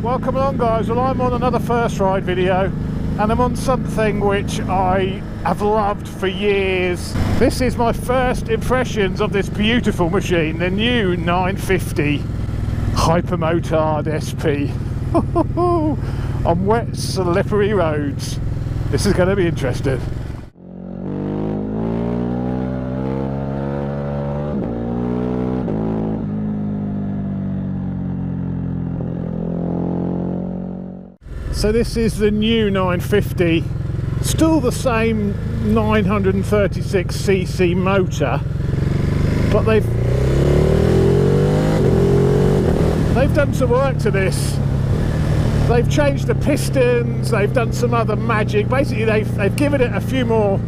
welcome along guys. Well, I'm on another first ride video and I'm on something which I have loved for years. This is my first impressions of this beautiful machine, the new 950 Hypermotard SP on wet slippery roads. This is going to be interesting. So this is the new 950, still the same 936cc motor, but they've done some work to this. They've changed the pistons, they've done some other magic. Basically they've given it a few more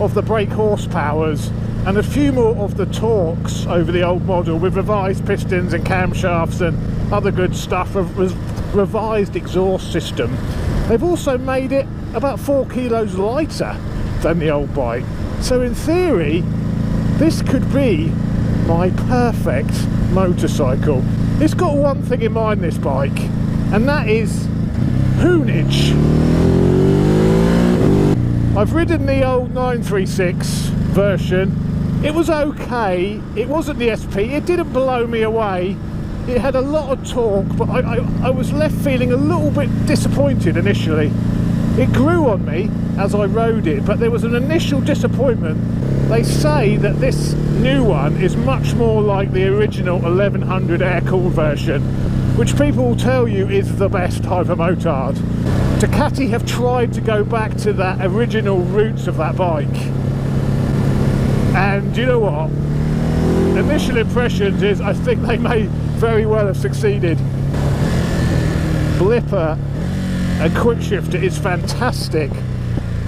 of the brake horsepowers and a few more of the torques over the old model, with revised pistons and camshafts and other good stuff, revised exhaust system. They've also made it about 4 kilos lighter than the old bike. So in theory, this could be my perfect motorcycle. It's got one thing in mind, this bike, and that is hoonage. I've ridden the old 936 version. It was okay. It wasn't the SP. It didn't blow me away. It had a lot of torque, but I was left feeling a little bit disappointed initially. It grew on me as I rode it, but there was an initial disappointment. They say that this new one is much more like the original 1100 air-cooled version, which people will tell you is the best Hypermotard. Ducati have tried to go back to that original roots of that bike, and you know what? Initial impressions is I think they may very well have succeeded. Blipper and quickshifter is fantastic.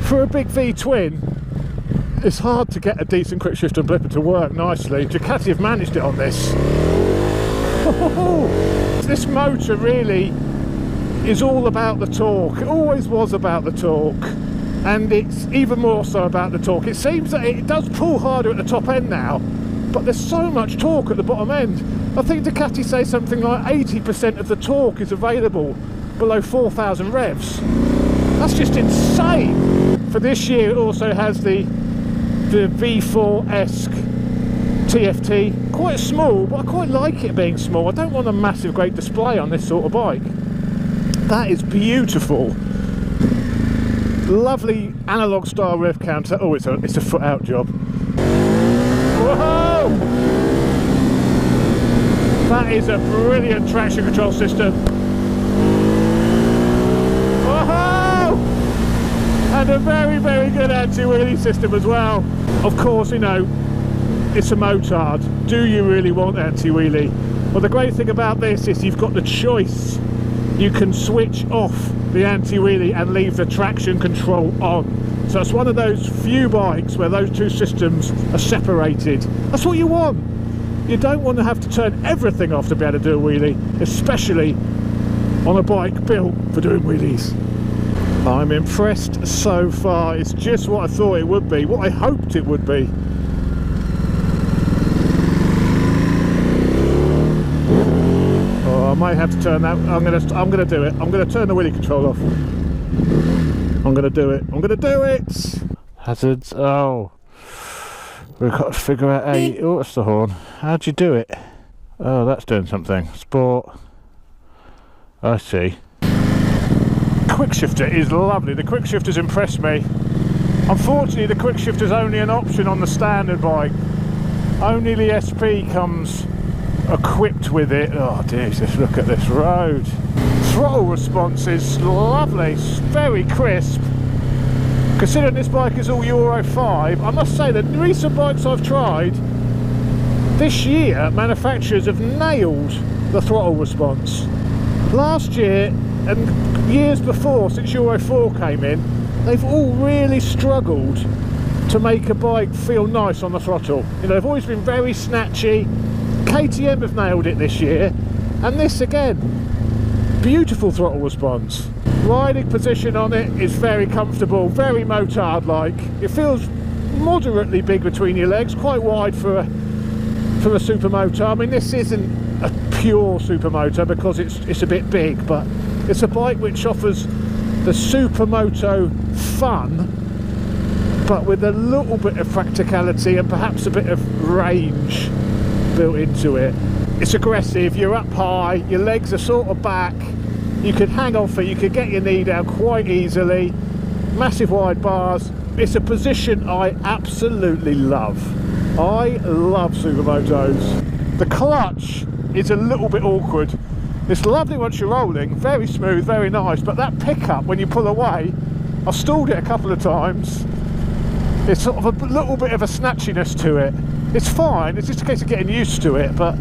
For a big V-twin, it's hard to get a decent quickshifter and blipper to work nicely. Ducati have managed it on this. This motor really is all about the torque. It always was about the torque, and it's even more so about the torque. It seems that it does pull harder at the top end now, but there's so much torque at the bottom end. I think Ducati say something like 80% of the torque is available below 4,000 revs. That's just insane. For this year it also has the V4-esque TFT. Quite small, but I quite like it being small. I don't want a massive great display on this sort of bike. That is beautiful. Lovely analog style rev counter. Oh, it's a foot out job. Whoa! That is a brilliant traction control system. Whoa! And a very, very good anti-wheelie system as well. Of course, you know, it's a motard. Do you really want anti-wheelie? Well, the great thing about this is you've got the choice. You can switch off the anti-wheelie and leave the traction control on. So it's one of those few bikes where those two systems are separated. That's what you want. You don't want to have to turn everything off to be able to do a wheelie, especially on a bike built for doing wheelies. I'm impressed so far. It's just what I thought it would be, what I hoped it would be. Oh, I might have to turn that. I'm gonna do it. I'm gonna turn the wheelie control off. I'm gonna do it. I'm gonna do it. Hazards. Oh, we've got to figure out how you... Oh, that's the horn. How'd you do it? Oh, that's doing something. Sport. I see. Quickshifter is lovely. The quickshifter's impressed me. Unfortunately, the quickshifter's only an option on the standard bike. Only the SP comes equipped with it. Oh, Jesus, look at this road. Throttle response is lovely. It's very crisp. Considering this bike is all Euro 5, I must say that the recent bikes I've tried this year, manufacturers have nailed the throttle response. Last year and years before, since Euro 4 came in, they've all really struggled to make a bike feel nice on the throttle. You know, they've always been very snatchy. KTM have nailed it this year, and this again, beautiful throttle response. Riding position on it is very comfortable, very motard like. It feels moderately big between your legs, quite wide for a supermoto. I mean, this isn't a pure supermoto because it's a bit big, but It's a bike which offers the supermoto fun, but with a little bit of practicality and perhaps a bit of range built into it. It's aggressive, you're up high, your legs are sort of back, you could hang off it, you could get your knee down quite easily, massive wide bars. It's a position I absolutely love. I love supermotos. The clutch is a little bit awkward. It's lovely once you're rolling, very smooth, very nice, but that pickup when you pull away, I've stalled it a couple of times. It's sort of a little bit of a snatchiness to it. It's fine, it's just a case of getting used to it, but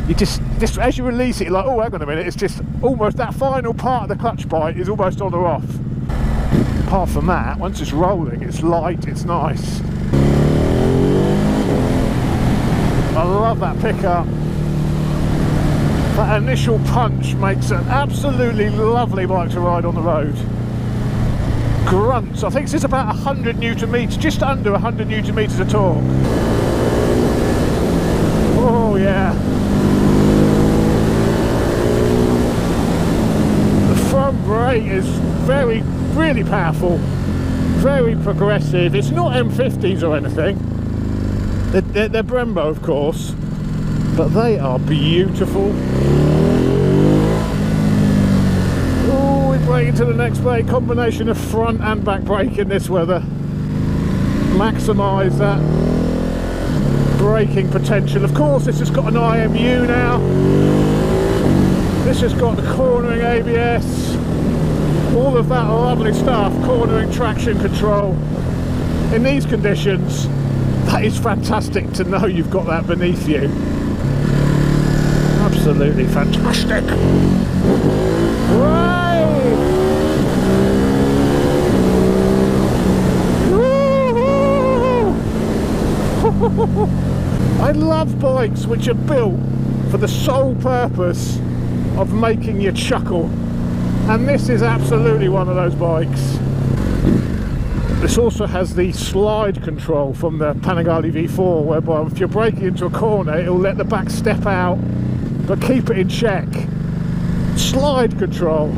you just as you release it, you're like, oh, hang on a minute, it's just almost that final part of the clutch bite is almost on or off. Apart from that, once it's rolling, it's light, it's nice. I love that pickup. That initial punch makes an absolutely lovely bike to ride on the road. Grunts, I think this is about 100 Newton meters, just under 100 Newton meters of torque. Oh yeah. The front brake is really powerful, very progressive. It's not M50s or anything. They're Brembo, of course, but they are beautiful. Oh, we brake into the next brake. Combination of front and back brake in this weather. Maximise that braking potential. Of course, this has got an IMU now. This has got the cornering ABS. All of that lovely stuff, cornering traction control. In these conditions, that is fantastic to know you've got that beneath you. Absolutely fantastic. I love bikes which are built for the sole purpose of making you chuckle, and this is absolutely one of those bikes. This also has the slide control from the Panigale V4, whereby if you're braking into a corner, it'll let the back step out, but keep it in check. Slide control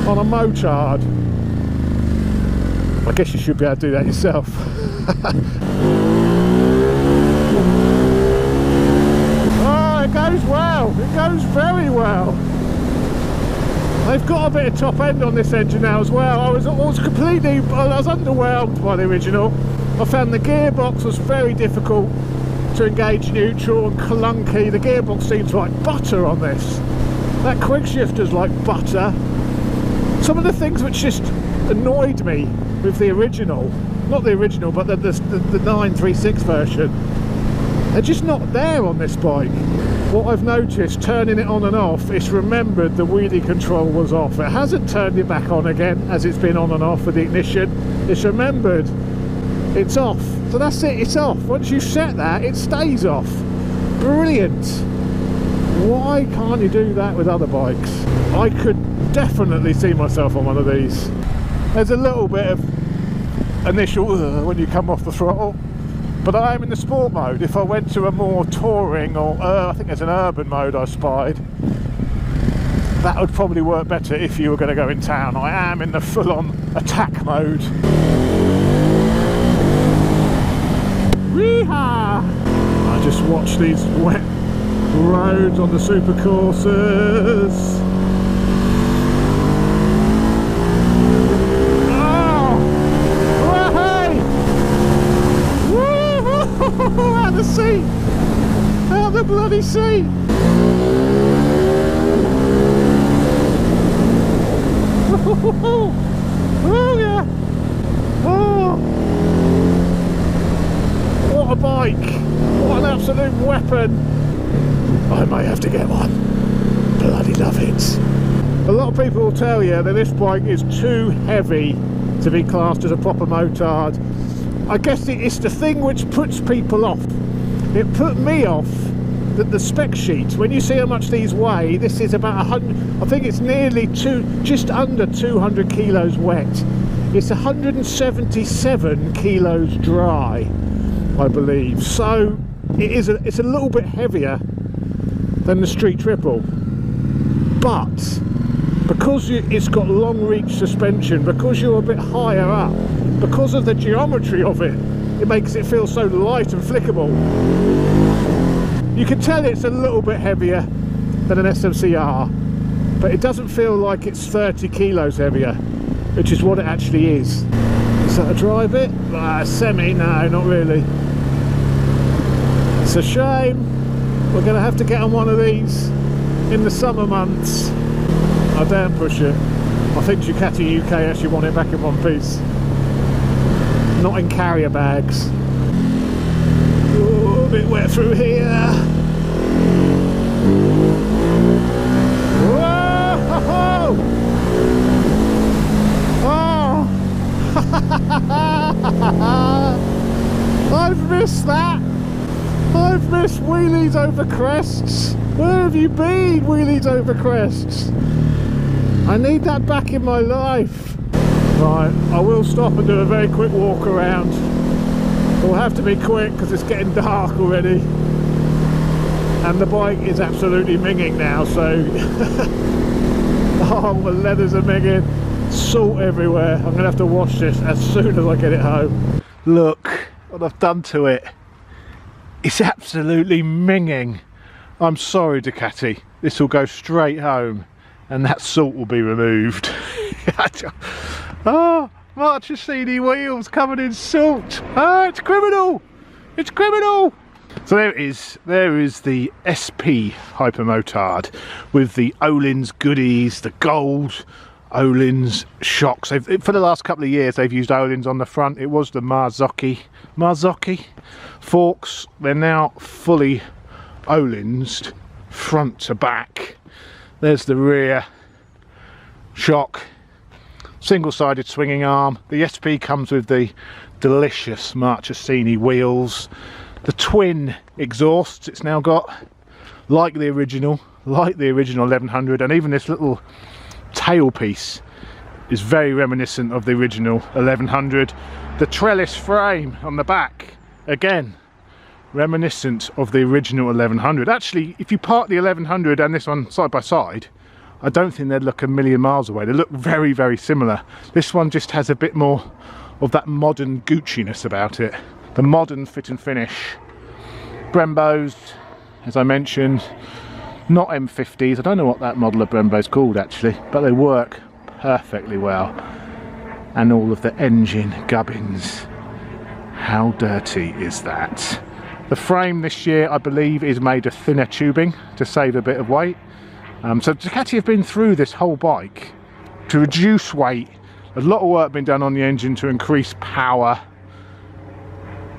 on a motard. I guess you should be able to do that yourself. Oh, it goes well. It goes very well. They've got a bit of top end on this engine now as well. I was underwhelmed by the original. I found the gearbox was very difficult to engage neutral and clunky. The gearbox seems like butter on this. That quick shifter's like butter. Some of the things which just annoyed me with the original, not the original, but the 936 version, they're just not there on this bike. What I've noticed, turning it on and off, it's remembered the wheelie control was off. It hasn't turned it back on again as it's been on and off with the ignition. It's remembered it's off. So that's it, it's off. Once you set that, it stays off. Brilliant. Why can't you do that with other bikes? I could definitely see myself on one of these. There's a little bit of initial when you come off the throttle, but I am in the sport mode. If I went to a more touring or I think there's an urban mode I spied, that would probably work better if you were going to go in town. I am in the full-on attack mode. Weehaw! I just watch these wet roads on the supercourses. Out the sea! Out the bloody sea! Oh yeah! Oh! What a bike! What an absolute weapon! I may have to get one. Bloody love it! A lot of people will tell you that this bike is too heavy to be classed as a proper motard. I guess it's the thing which puts people off. It put me off that the spec sheets, when you see how much these weigh, this is about 100, I think it's nearly just under 200 kilos wet. It's 177 kilos dry, I believe. So it's a little bit heavier than the Street Triple. But because it's got long reach suspension, because you're a bit higher up, because of the geometry of it, it makes it feel so light and flickable. You can tell it's a little bit heavier than an SMCR, but it doesn't feel like it's 30 kilos heavier, which is what it actually is. Is that a dry bit? Semi, no, not really. It's a shame. We're going to have to get on one of these in the summer months. I daren't push it. I think Ducati UK actually want it back in one piece. Not in carrier bags. Ooh, a bit wet through here. Whoa! Oh! I've missed that. I've missed wheelies over crests. Where have you been, wheelies over crests? I need that back in my life. Right, I will stop and do a very quick walk around. It will have to be quick because it's getting dark already. And the bike is absolutely minging now, so... oh, the leathers are minging. Salt everywhere. I'm going to have to wash this as soon as I get it home. Look what I've done to it. It's absolutely minging. I'm sorry, Ducati. This will go straight home and that salt will be removed. Oh, Marchesini wheels covered in salt. Oh, it's criminal. It's criminal. So there it is. There is the SP Hypermotard with the Öhlins goodies, the gold Öhlins shocks. For the last couple of years they've used Öhlins on the front. It was the Marzocchi forks. They're now fully Öhlins front to back. There's the rear shock, single-sided swinging arm. The SP comes with the delicious Marchesini wheels, the twin exhausts it's now got, like the original 1100, and even this little tailpiece is very reminiscent of the original 1100. The trellis frame on the back, again reminiscent of the original 1100. Actually, if you park the 1100 and this one side by side, I don't think they'd look a million miles away. They look very, very similar. This one just has a bit more of that modern Gucci-ness about it. The modern fit and finish. Brembos, as I mentioned, not M50s. I don't know what that model of Brembo's called actually, but they work perfectly well. And all of the engine gubbins. How dirty is that? The frame this year, I believe, is made of thinner tubing to save a bit of weight. So Ducati have been through this whole bike to reduce weight. A lot of work been done on the engine to increase power.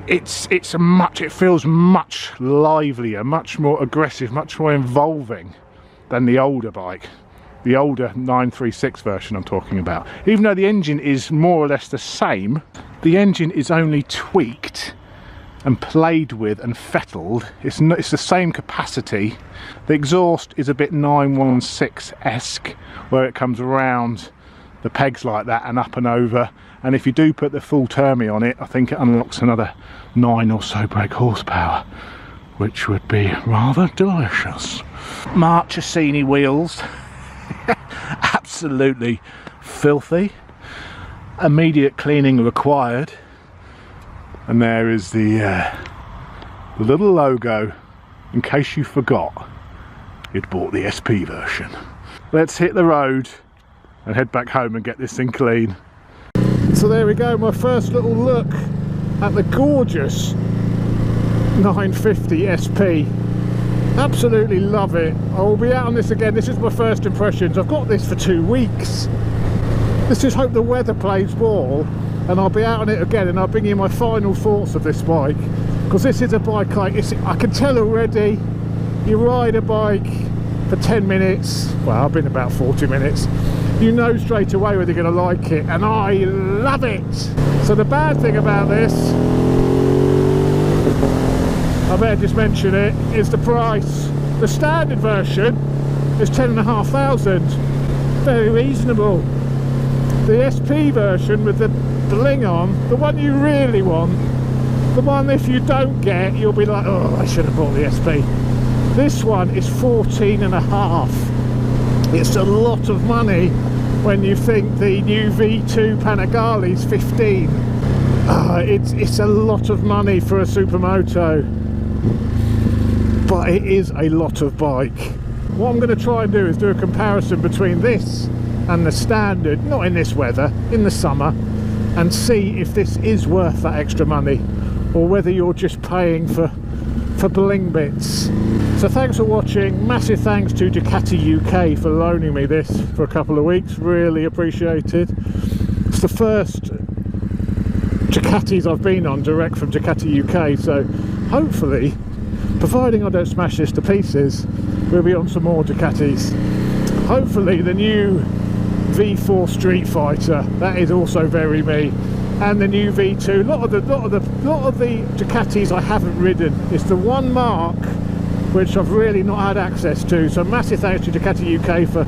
It feels much livelier, much more aggressive, much more involving than the older bike. The older 936 version I'm talking about. Even though the engine is more or less the same, the engine is only tweaked and played with and fettled. It's the same capacity. The exhaust is a bit 916-esque, where it comes around the pegs like that and up and over. And if you do put the full Termi on it, I think it unlocks another 9 or so brake horsepower, which would be rather delicious. Marchesini wheels, absolutely filthy. Immediate cleaning required. And there is the little logo, in case you forgot you'd bought the SP version. Let's hit the road and head back home and get this thing clean. So there we go, my first little look at the gorgeous 950 SP. Absolutely love it. I will be out on this again. This is my first impressions. I've got this for 2 weeks. Let's just hope the weather plays ball and I'll be out on it again and I'll bring you my final thoughts of this bike, because this is a bike I can tell already. You ride a bike for 10 minutes, well, I've been about 40 minutes, you know straight away whether you're going to like it, and I love it. So the bad thing about this, I better just mention it, is the price. The standard version is 10,500, very reasonable. The SP version with the bling on, the one you really want, the one if you don't get you'll be like, oh, I should have bought the SP. This one is 14.5. It's a lot of money when you think the new V2 Panigale's 15. It's a lot of money for a supermoto, but it is a lot of bike. What I'm going to try and do is do a comparison between this and the standard, not in this weather, in the summer, and see if this is worth that extra money or whether you're just paying for bling bits. So thanks for watching. Massive thanks to Ducati UK for loaning me this for a couple of weeks. Really appreciated. It's the first Ducatis I've been on direct from Ducati UK, so hopefully, providing I don't smash this to pieces, we'll be on some more Ducatis. Hopefully the new V4 Street Fighter, that is also very me, and the new V2. A lot of the Ducatis I haven't ridden. It's the one mark which I've really not had access to, so massive thanks to Ducati UK for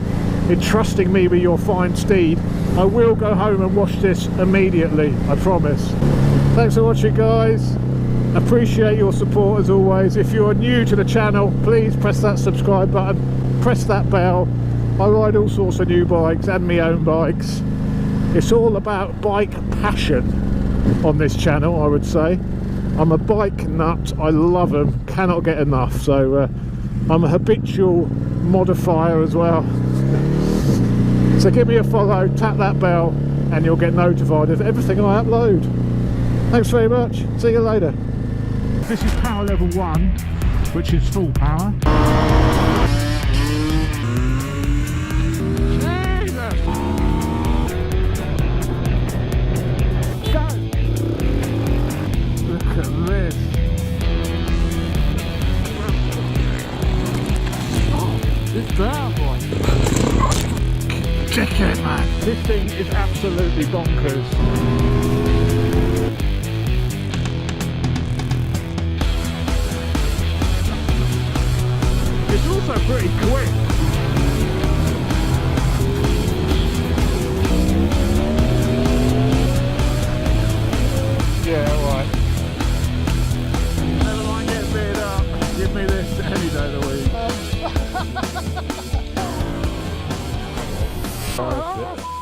entrusting me with your fine steed. I will go home and watch this immediately, I promise. Thanks for watching, guys. Appreciate your support as always. If you're new to the channel, please press that subscribe button, press that bell. I ride all sorts of new bikes and my own bikes. It's all about bike passion on this channel, I would say. I'm a bike nut, I love them, cannot get enough. So I'm a habitual modifier as well. So give me a follow, tap that bell, and you'll get notified of everything I upload. Thanks very much, see you later. This is power level 1, which is full power. Check it, man. This thing is absolutely bonkers. It's also pretty quick. Yeah, alright. Never mind getting beat up. Give me this any day of the week. Oh, shit.